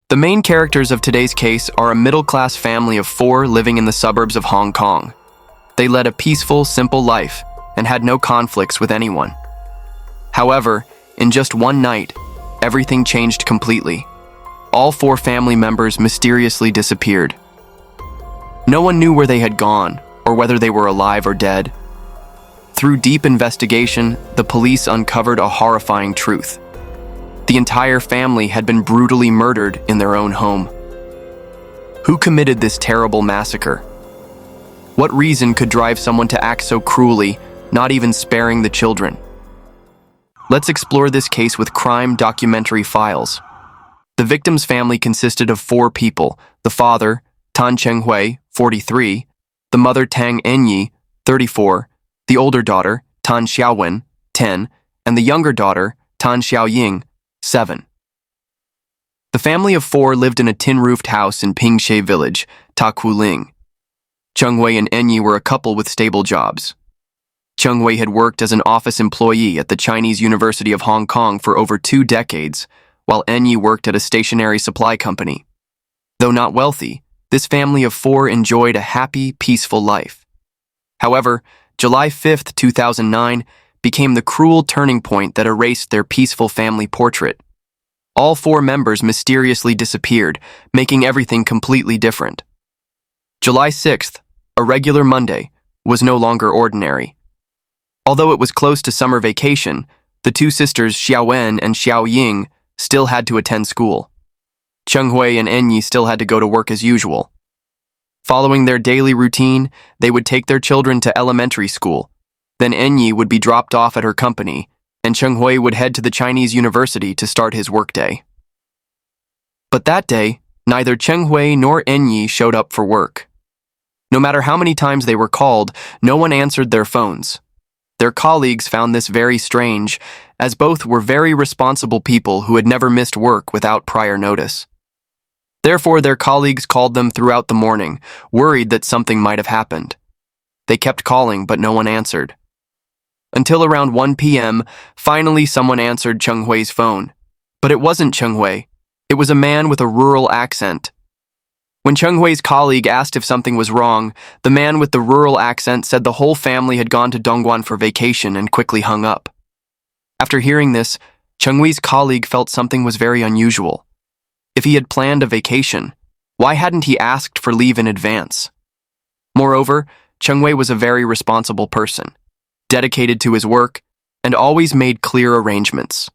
The main characters of today's case are a middle-class family of 4 living in the suburbs of Hong Kong. They led a peaceful, simple life and had no conflicts with anyone. However, in just one night, everything changed completely. All 4 family members mysteriously disappeared. No one knew where they had gone or whether they were alive or dead. Through deep investigation, the police uncovered a horrifying truth. The entire family had been brutally murdered in their own home. Who committed this terrible massacre? What reason could drive someone to act so cruelly, not even sparing the children? Let's explore this case with crime documentary files. The victim's family consisted of 4 people: the father, Tan Chenghui, 43, the mother Tang Enyi, 34, the older daughter, Tan Xiaowen, 10, and the younger daughter, Tan Xiaoying, 7. The family of 4 lived in a tin-roofed house in Pingshe village, Takuling. Chenghui and Enyi were a couple with stable jobs. Chenghui had worked as an office employee at the Chinese University of Hong Kong for over 2 decades, while Enyi worked at a stationery supply company. Though not wealthy, this family of 4 enjoyed a happy, peaceful life. However, July 5, 2009, became the cruel turning point that erased their peaceful family portrait. All 4 members mysteriously disappeared, making everything completely different. July 6th, a regular Monday, was no longer ordinary. Although it was close to summer vacation, the 2 sisters Xiaowen and Xiaoying still had to attend school. Chenghui and Enyi still had to go to work as usual. Following their daily routine, they would take their children to elementary school. Then Enyi would be dropped off at her company, and Chenghui would head to the Chinese university to start his workday. But that day, neither Chenghui nor Enyi showed up for work. No matter how many times they were called, no one answered their phones. Their colleagues found this very strange, as both were very responsible people who had never missed work without prior notice. Therefore, their colleagues called them throughout the morning, worried that something might have happened. They kept calling, but no one answered. Until around 1 p.m., finally someone answered Chenghui's phone. But it wasn't Chenghui. It was a man with a rural accent. When Chenghui's colleague asked if something was wrong, the man with the rural accent said the whole family had gone to Dongguan for vacation and quickly hung up. After hearing this, Chenghui's colleague felt something was very unusual. If he had planned a vacation, why hadn't he asked for leave in advance? Moreover, Chenghui was a very responsible person, dedicated to his work, and always made clear arrangements.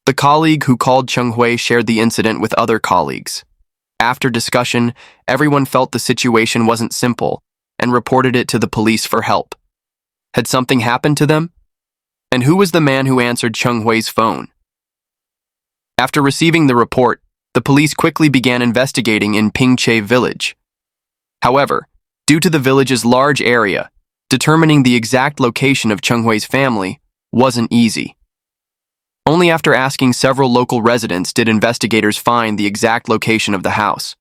The colleague who called Chenghui shared the incident with other colleagues. After discussion, everyone felt the situation wasn't simple and reported it to the police for help. Had something happened to them? And who was the man who answered Chenghui's phone? After receiving the report, the police quickly began investigating in Pingshe village. However, due to the village's large area, determining the exact location of Chenghui's family wasn't easy. Only after asking several local residents did investigators find the exact location of the house.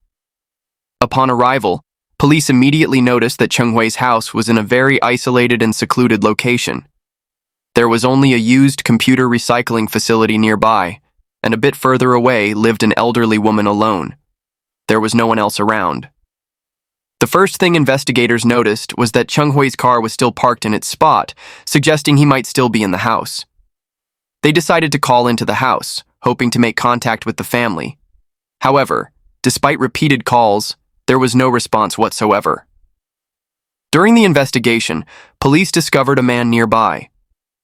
Upon arrival, police immediately noticed that Chenghui's house was in a very isolated and secluded location. There was only a used computer recycling facility nearby, and a bit further away lived an elderly woman alone. There was no one else around. The first thing investigators noticed was that Chenghui's car was still parked in its spot, suggesting he might still be in the house. They decided to call into the house, hoping to make contact with the family. However, despite repeated calls, there was no response whatsoever. During the investigation, police discovered a man nearby.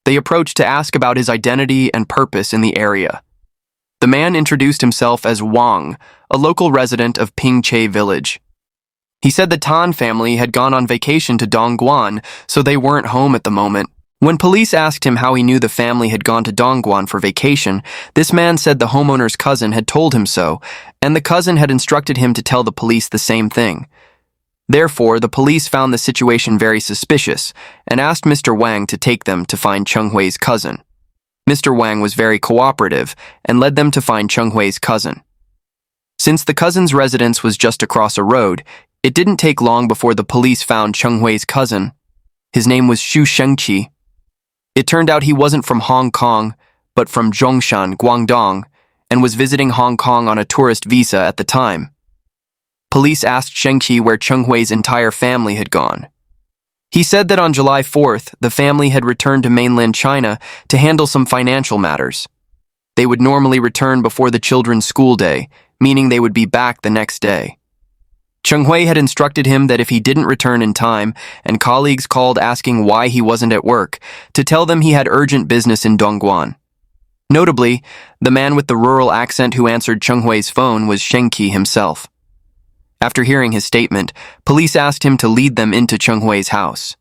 They approached to ask about his identity and purpose in the area. The man introduced himself as Wang, a local resident of Pingshe village. He said the Tan family had gone on vacation to Dongguan, so they weren't home at the moment. When police asked him how he knew the family had gone to Dongguan for vacation, this man said the homeowner's cousin had told him so, and the cousin had instructed him to tell the police the same thing. Therefore, the police found the situation very suspicious and asked Mr. Wang to take them to find Chenghui's cousin. Mr. Wang was very cooperative and led them to find Chenghui's cousin. Since the cousin's residence was just across a road, it didn't take long before the police found Chenghui's cousin. His name was Xu Shengqi. It turned out he wasn't from Hong Kong, but from Zhongshan, Guangdong, and was visiting Hong Kong on a tourist visa at the time. Police asked Chenghui where Chenghui's entire family had gone. He said that on July 4th, the family had returned to mainland China to handle some financial matters. They would normally return before the children's school day, meaning they would be back the next day. Chenghui had instructed him that if he didn't return in time, and colleagues called asking why he wasn't at work, to tell them he had urgent business in Dongguan. Notably, the man with the rural accent who answered Chenghui's phone was Chenghui himself. After hearing his statement, police asked him to lead them into Chenghui's house.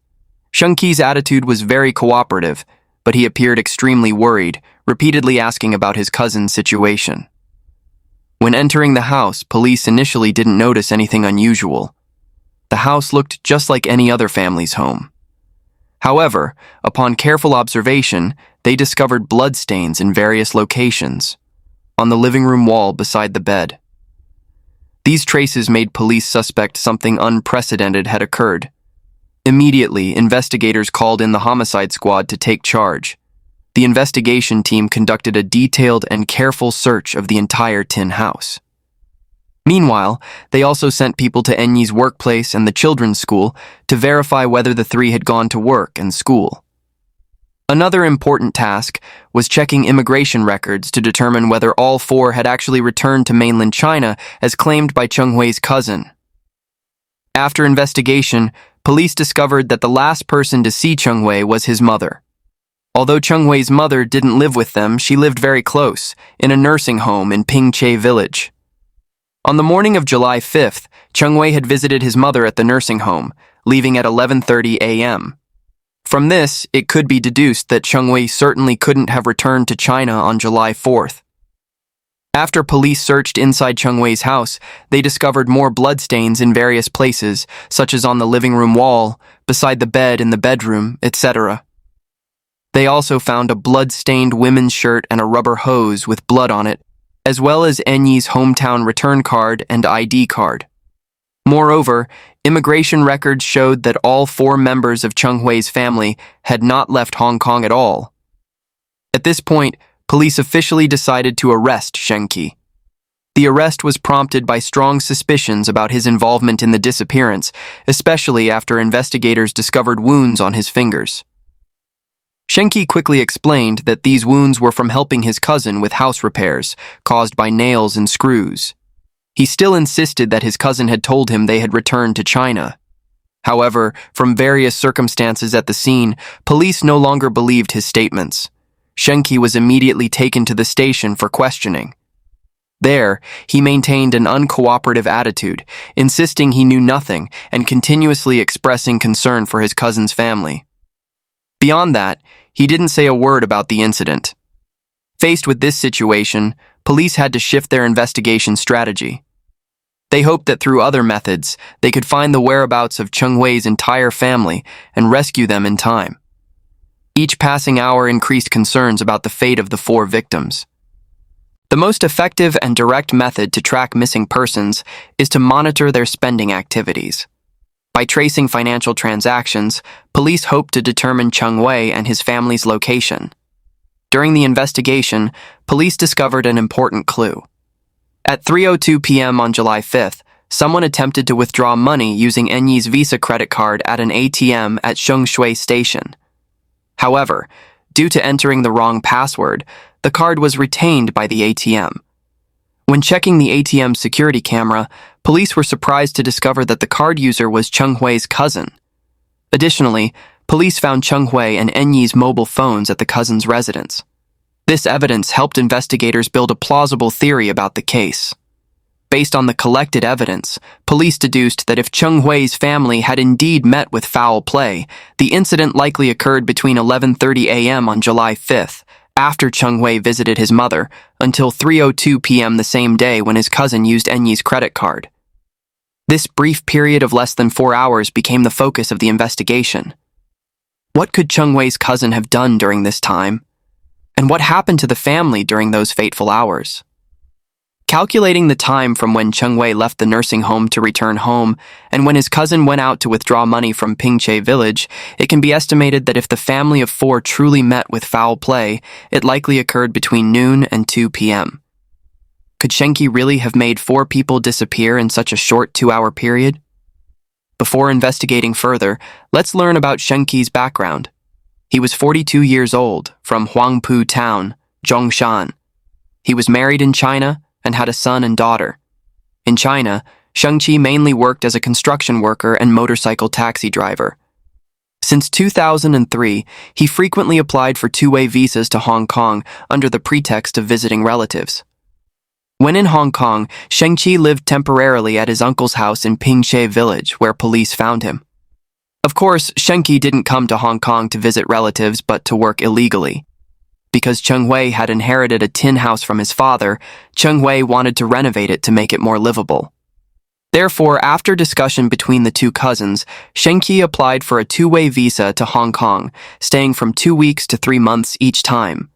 Chenghui's attitude was very cooperative, but he appeared extremely worried, repeatedly asking about his cousin's situation. When entering the house, police initially didn't notice anything unusual. The house looked just like any other family's home. However, upon careful observation, they discovered bloodstains in various locations, on the living room wall beside the bed. These traces made police suspect something unprecedented had occurred. Immediately, investigators called in the homicide squad to take charge. The investigation team conducted a detailed and careful search of the entire tin house. Meanwhile, they also sent people to Enyi's workplace and the children's school to verify whether the three had gone to work and school. Another important task was checking immigration records to determine whether all four had actually returned to mainland China as claimed by Chenghui's cousin. After investigation, police discovered that the last person to see Chenghui was his mother. Although Chenghui's mother didn't live with them, she lived very close, in a nursing home in Pingche village. On the morning of July 5th, Chenghui had visited his mother at the nursing home, leaving at 11:30 a.m. From this, it could be deduced that Chenghui certainly couldn't have returned to China on July 4th. After police searched inside Chenghui's house, they discovered more bloodstains in various places, such as on the living room wall, beside the bed in the bedroom, etc. They also found a blood-stained women's shirt and a rubber hose with blood on it, as well as Enyi's hometown return card and ID card. Moreover, immigration records showed that all four members of Chenghui's family had not left Hong Kong at all. At this point, police officially decided to arrest Chenghui. The arrest was prompted by strong suspicions about his involvement in the disappearance, especially after investigators discovered wounds on his fingers. Chenghui quickly explained that these wounds were from helping his cousin with house repairs caused by nails and screws. He still insisted that his cousin had told him they had returned to China. However, from various circumstances at the scene, police no longer believed his statements. Chenghui was immediately taken to the station for questioning. There, he maintained an uncooperative attitude, insisting he knew nothing and continuously expressing concern for his cousin's family. Beyond that, he didn't say a word about the incident. Faced with this situation, police had to shift their investigation strategy. They hoped that through other methods, they could find the whereabouts of Chenghui's entire family and rescue them in time. Each passing hour increased concerns about the fate of the four victims. The most effective and direct method to track missing persons is to monitor their spending activities. By tracing financial transactions, police hoped to determine Chenghui and his family's location. During the investigation, police discovered an important clue. At 3:02 p.m. on July 5th, someone attempted to withdraw money using Enyi's Visa credit card at an ATM at Chenghui Station. However, due to entering the wrong password, the card was retained by the ATM. When checking the ATM security camera, police were surprised to discover that the card user was Chenghui's cousin. Additionally, police found Chenghui and Enyi's mobile phones at the cousin's residence. This evidence helped investigators build a plausible theory about the case. Based on the collected evidence, police deduced that if Chenghui's family had indeed met with foul play, the incident likely occurred between 11:30 a.m. on July 5th, after Chenghui visited his mother, until 3:02 p.m. the same day when his cousin used Enyi's credit card. This brief period of less than 4 hours became the focus of the investigation. What could Chenghui's cousin have done during this time? And what happened to the family during those fateful hours? Calculating the time from when Chenghui left the nursing home to return home and when his cousin went out to withdraw money from Pingche village, it can be estimated that if the family of four truly met with foul play, it likely occurred between noon and 2 p.m. Could Chenghui really have made 4 people disappear in such a short 2-hour period? Before investigating further, let's learn about Chenghui's background. He was 42 years old, from Huangpu Town, Zhongshan. He was married in China and had a son and daughter. In China, Chenghui mainly worked as a construction worker and motorcycle taxi driver. Since 2003, he frequently applied for two-way visas to Hong Kong under the pretext of visiting relatives. When in Hong Kong, Chenghui lived temporarily at his uncle's house in Pingshe Village, where police found him. Of course, Chenghui didn't come to Hong Kong to visit relatives but to work illegally. Because Chenghui had inherited a tin house from his father, Chenghui wanted to renovate it to make it more livable. Therefore, after discussion between the two cousins, Chenghui applied for a two-way visa to Hong Kong, staying from 2 weeks to 3 months each time.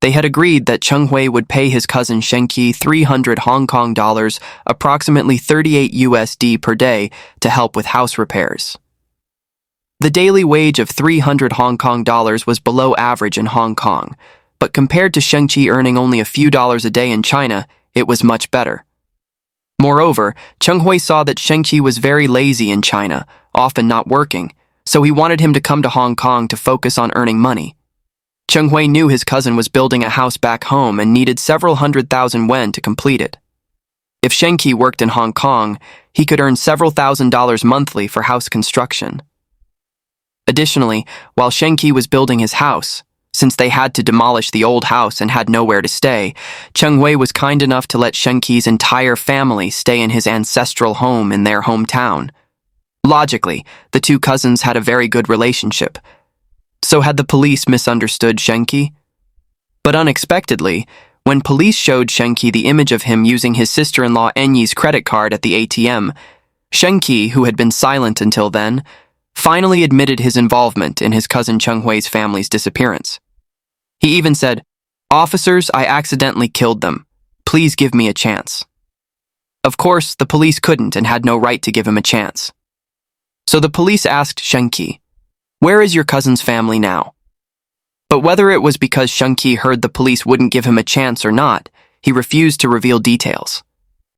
They had agreed that Chenghui would pay his cousin Chenghui 300 Hong Kong dollars, approximately 38 USD per day, to help with house repairs. The daily wage of 300 Hong Kong dollars was below average in Hong Kong, but compared to Chenghui earning only a few dollars a day in China, it was much better. Moreover, Chenghui saw that Chenghui was very lazy in China, often not working, so he wanted him to come to Hong Kong to focus on earning money. Chenghui knew his cousin was building a house back home and needed several 100,000 yuan to complete it. If Chenghui worked in Hong Kong, he could earn several $1,000s monthly for house construction. Additionally, while Chenghui was building his house, since they had to demolish the old house and had nowhere to stay, Chenghui was kind enough to let Chenghui's entire family stay in his ancestral home in their hometown. Logically, the two cousins had a very good relationship. So had the police misunderstood Chenghui? But unexpectedly, when police showed Chenghui the image of him using his sister-in-law Enyi's credit card at the ATM, Chenghui, who had been silent until then, finally admitted his involvement in his cousin Chenghui's family's disappearance. He even said, "Officers, I accidentally killed them. Please give me a chance." Of course, the police couldn't and had no right to give him a chance. So the police asked Chenghui, "Where is your cousin's family now?" But whether it was because Chenghui heard the police wouldn't give him a chance or not, he refused to reveal details.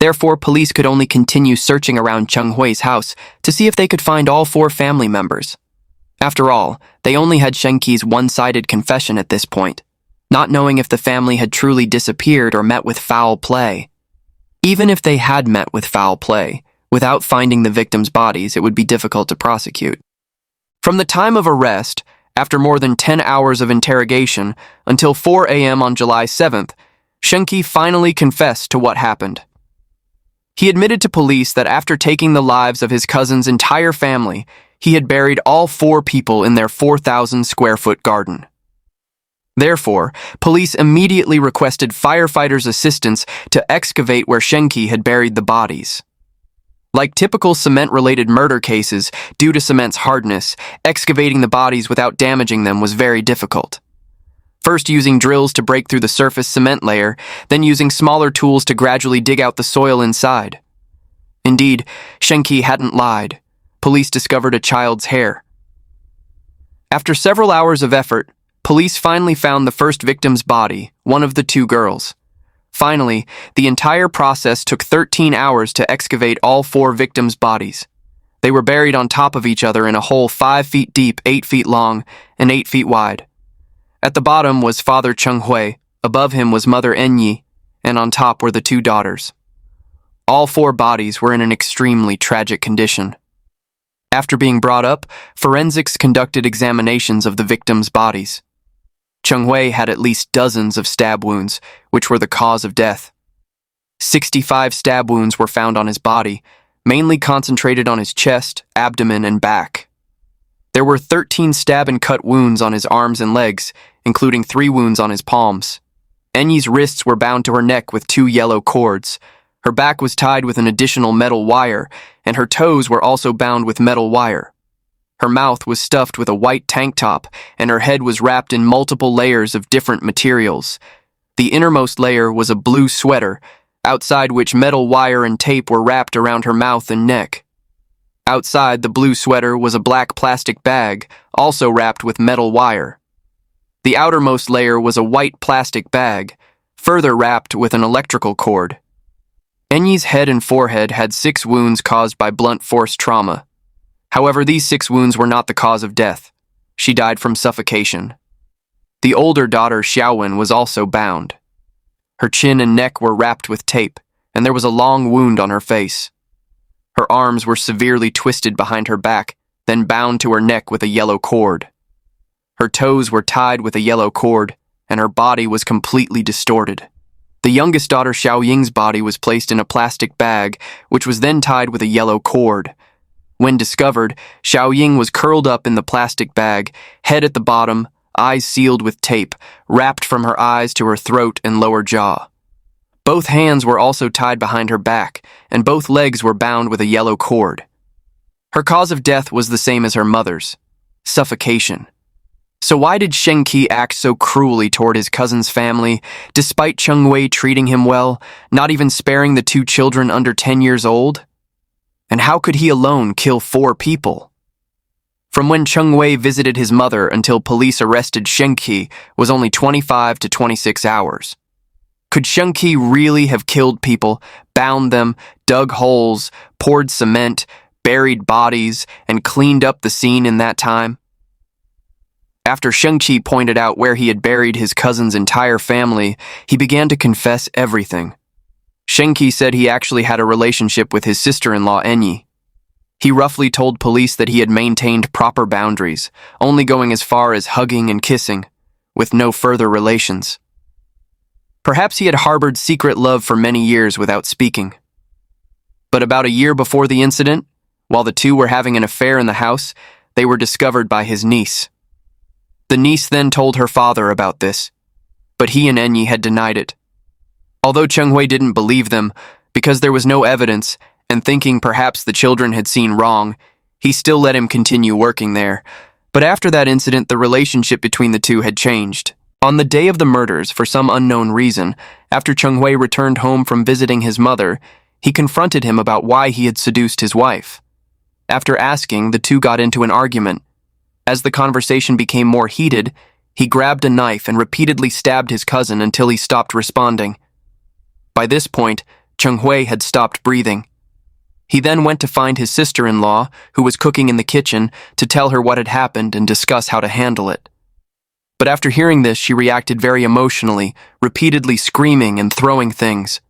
Therefore, police could only continue searching around Chenghui's house to see if they could find all 4 family members. After all, they only had Chenghui's one-sided confession at this point, not knowing if the family had truly disappeared or met with foul play. Even if they had met with foul play, without finding the victims' bodies, it would be difficult to prosecute. From the time of arrest, after more than 10 hours of interrogation, until 4 a.m. on July 7th, Chenghui finally confessed to what happened. He admitted to police that after taking the lives of his cousin's entire family, he had buried all 4 people in their 4,000-square-foot garden. Therefore, police immediately requested firefighters' assistance to excavate where Chenghui had buried the bodies. Like typical cement-related murder cases, due to cement's hardness, excavating the bodies without damaging them was very difficult. First using drills to break through the surface cement layer, then using smaller tools to gradually dig out the soil inside. Indeed, Chenghui hadn't lied. Police discovered a child's hair. After several hours of effort, police finally found the first victim's body, one of the 2 girls. Finally, the entire process took 13 hours to excavate all 4 victims' bodies. They were buried on top of each other in a hole 5 feet deep, 8 feet long, and 8 feet wide. At the bottom was Father Chenghui, above him was Mother Enyi, and on top were the 2 daughters. All 4 bodies were in an extremely tragic condition. After being brought up, forensics conducted examinations of the victims' bodies. Chenghui had at least dozens of stab wounds, which were the cause of death. 65 stab wounds were found on his body, mainly concentrated on his chest, abdomen, and back. There were 13 stab and cut wounds on his arms and legs, including 3 wounds on his palms. Enyi's wrists were bound to her neck with 2 yellow cords. Her back was tied with an additional metal wire, and her toes were also bound with metal wire. Her mouth was stuffed with a white tank top, and her head was wrapped in multiple layers of different materials. The innermost layer was a blue sweater, outside which metal wire and tape were wrapped around her mouth and neck. Outside the blue sweater was a black plastic bag, also wrapped with metal wire. The outermost layer was a white plastic bag. further wrapped with an electrical cord. Enyi's head and forehead had 6 wounds caused by blunt force trauma. However, these 6 wounds were not the cause of death. She died from suffocation. The older daughter, Xiaowen, was also bound. Her chin and neck were wrapped with tape, and there was a long wound on her face. Her arms were severely twisted behind her back, then bound to her neck with a yellow cord. Her toes were tied with a yellow cord, and her body was completely distorted. The youngest daughter, Xiaoying's body was placed in a plastic bag, which was then tied with a yellow cord. When discovered, Xiaoying was curled up in the plastic bag, head at the bottom, eyes sealed with tape, wrapped from her eyes to her throat and lower jaw. Both hands were also tied behind her back, and both legs were bound with a yellow cord. Her cause of death was the same as her mother's: suffocation. So why did Chenghui act so cruelly toward his cousin's family, despite Chenghui treating him well, not even sparing the 2 children under 10 years old? And how could he alone kill 4 people? From when Chenghui visited his mother until police arrested Chenghui was only 25 to 26 hours. Could Chenghui really have killed people, bound them, dug holes, poured cement, buried bodies, and cleaned up the scene in that time? After Chenghui pointed out where he had buried his cousin's entire family, he began to confess everything. Chenghui said he actually had a relationship with his sister-in-law Enyi. He roughly told police that he had maintained proper boundaries, only going as far as hugging and kissing, with no further relations. Perhaps he had harbored secret love for many years without speaking. But about a year before the incident, while the 2 were having an affair in the house, they were discovered by his niece. The niece then told her father about this, but he and Enyi had denied it. Although Chenghui didn't believe them, because there was no evidence, and thinking perhaps the children had seen wrong, he still let him continue working there. But after that incident, the relationship between the 2 had changed. On the day of the murders, for some unknown reason, after Chenghui returned home from visiting his mother, he confronted him about why he had seduced his wife. After asking, the 2 got into an argument. As the conversation became more heated, he grabbed a knife and repeatedly stabbed his cousin until he stopped responding. By this point, Chenghui had stopped breathing. He then went to find his sister-in-law, who was cooking in the kitchen, to tell her what had happened and discuss how to handle it. But after hearing this, she reacted very emotionally, repeatedly screaming and throwing things.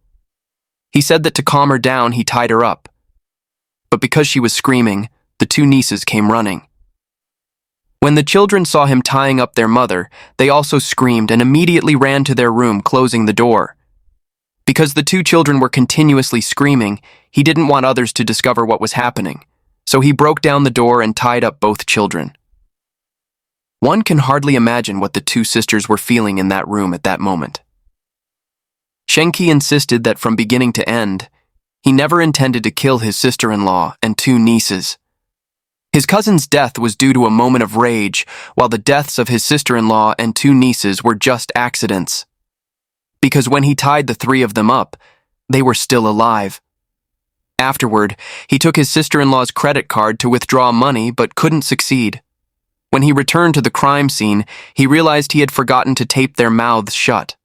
He said that to calm her down, he tied her up. But because she was screaming, the 2 nieces came running. When the children saw him tying up their mother, they also screamed and immediately ran to their room, closing the door. Because the 2 children were continuously screaming, he didn't want others to discover what was happening, so he broke down the door and tied up both children. One can hardly imagine what the 2 sisters were feeling in that room at that moment. Chenghui insisted that from beginning to end, he never intended to kill his sister-in-law and 2 nieces. His cousin's death was due to a moment of rage, while the deaths of his sister-in-law and 2 nieces were just accidents. Because when he tied the 3 of them up, they were still alive. Afterward, he took his sister-in-law's credit card to withdraw money but couldn't succeed. When he returned to the crime scene, he realized he had forgotten to tape their mouths shut.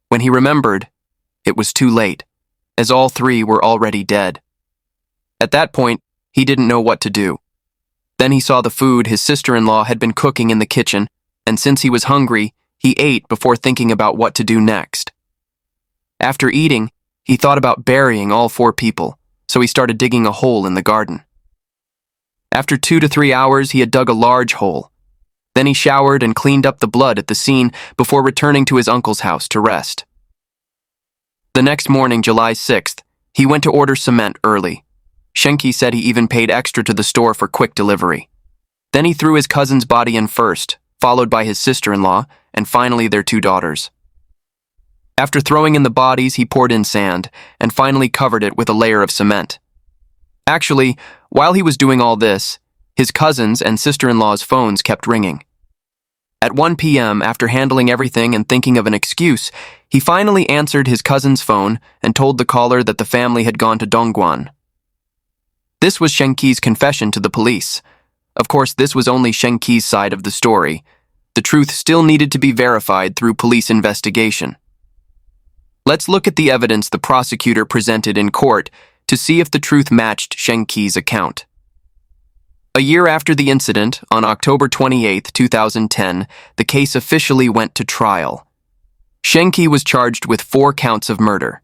When he remembered, it was too late, as all 3 were already dead. At that point, he didn't know what to do. Then he saw the food his sister-in-law had been cooking in the kitchen, and since he was hungry, he ate before thinking about what to do next. After eating, he thought about burying all 4 people, so he started digging a hole in the garden. After 2 to 3 hours, he had dug a large hole. Then he showered and cleaned up the blood at the scene before returning to his uncle's house to rest. The next morning, July 6th, he went to order cement early. Chenghui said he even paid extra to the store for quick delivery. Then he threw his cousin's body in first, followed by his sister-in-law, and finally their 2 daughters. After throwing in the bodies, he poured in sand, and finally covered it with a layer of cement. Actually, while he was doing all this, his cousin's and sister-in-law's phones kept ringing. At 1 p.m., after handling everything and thinking of an excuse, he finally answered his cousin's phone and told the caller that the family had gone to Dongguan. This was Chenghui's confession to the police. Of course, this was only Chenghui's side of the story. The truth still needed to be verified through police investigation. Let's look at the evidence the prosecutor presented in court to see if the truth matched Chenghui's account. A year after the incident, on October 28, 2010, the case officially went to trial. Chenghui was charged with 4 counts of murder.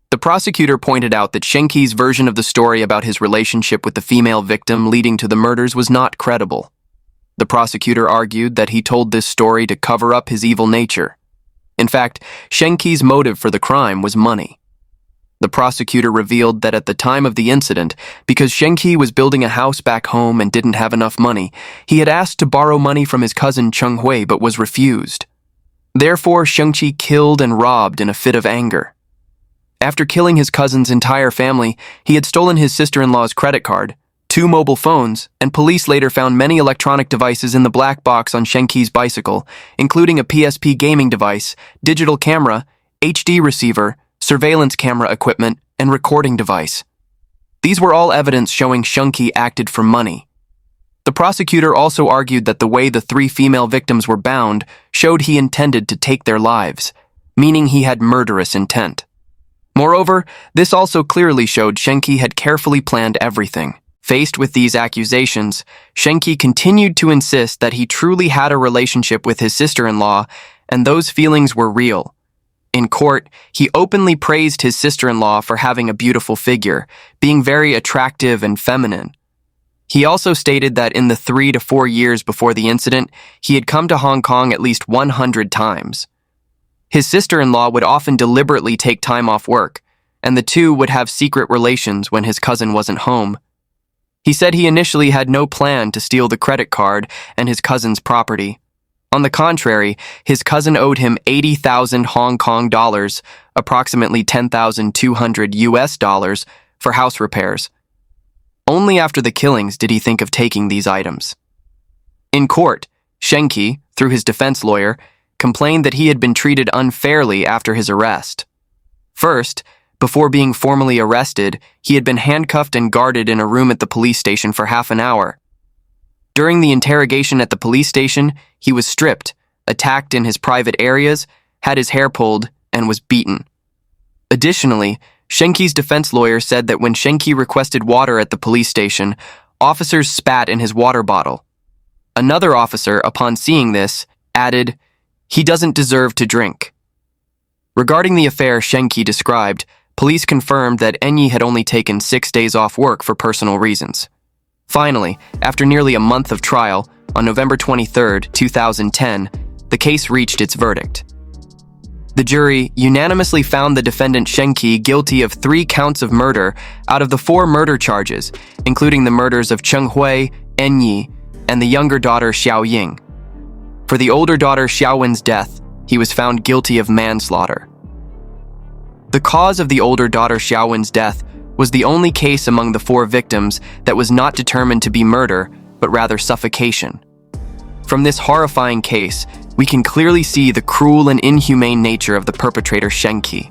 The prosecutor pointed out that Chenghui's version of the story about his relationship with the female victim leading to the murders was not credible. The prosecutor argued that he told this story to cover up his evil nature. In fact, Chenghui's motive for the crime was money. The prosecutor revealed that at the time of the incident, because Chenghui was building a house back home and didn't have enough money, he had asked to borrow money from his cousin Chenghui but was refused. Therefore, Chenghui killed and robbed in a fit of anger. After killing his cousin's entire family, he had stolen his sister-in-law's credit card, 2 mobile phones, and police later found many electronic devices in the black box on Chenghui's bicycle, including a PSP gaming device, digital camera, HD receiver, surveillance camera equipment, and recording device. These were all evidence showing Chenghui acted for money. The prosecutor also argued that the way the 3 female victims were bound showed he intended to take their lives, meaning he had murderous intent. Moreover, this also clearly showed Chenghui had carefully planned everything. Faced with these accusations, Chenghui continued to insist that he truly had a relationship with his sister-in-law, and those feelings were real. In court, he openly praised his sister-in-law for having a beautiful figure, being very attractive and feminine. He also stated that in the 3 to 4 years before the incident, he had come to Hong Kong at least 100 times. His sister-in-law would often deliberately take time off work, and the two would have secret relations when his cousin wasn't home. He said he initially had no plan to steal the credit card and his cousin's property. On the contrary, his cousin owed him 80,000 Hong Kong dollars, approximately 10,200 US dollars, for house repairs. Only after the killings did he think of taking these items. In court, Chenghui, through his defense lawyer, complained that he had been treated unfairly after his arrest. First, before being formally arrested, he had been handcuffed and guarded in a room at the police station for half an hour. During the interrogation at the police station, he was stripped, attacked in his private areas, had his hair pulled, and was beaten. Additionally, Chenghui's defense lawyer said that when Chenghui requested water at the police station, officers spat in his water bottle. Another officer, upon seeing this, added, "He doesn't deserve to drink." Regarding the affair Chenghui described, police confirmed that Enyi had only taken 6 days off work for personal reasons. Finally, after nearly a month of trial, on November 23, 2010, the case reached its verdict. The jury unanimously found the defendant Chenghui guilty of 3 counts of murder out of the 4 murder charges, including the murders of Chenghui, Enyi, and the younger daughter Xiaoying. For the older daughter Xiaowen's death, he was found guilty of manslaughter. The cause of the older daughter Xiaowen's death was the only case among the 4 victims that was not determined to be murder, but rather suffocation. From this horrifying case, we can clearly see the cruel and inhumane nature of the perpetrator Chenghui.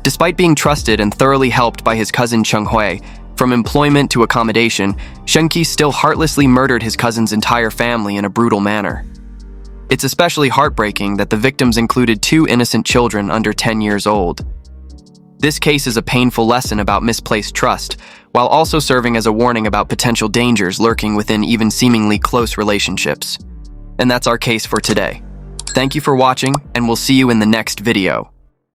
Despite being trusted and thoroughly helped by his cousin Chenghui, from employment to accommodation, Chenghui still heartlessly murdered his cousin's entire family in a brutal manner. It's especially heartbreaking that the victims included 2 innocent children under 10 years old. This case is a painful lesson about misplaced trust, while also serving as a warning about potential dangers lurking within even seemingly close relationships. And that's our case for today. Thank you for watching, and we'll see you in the next video.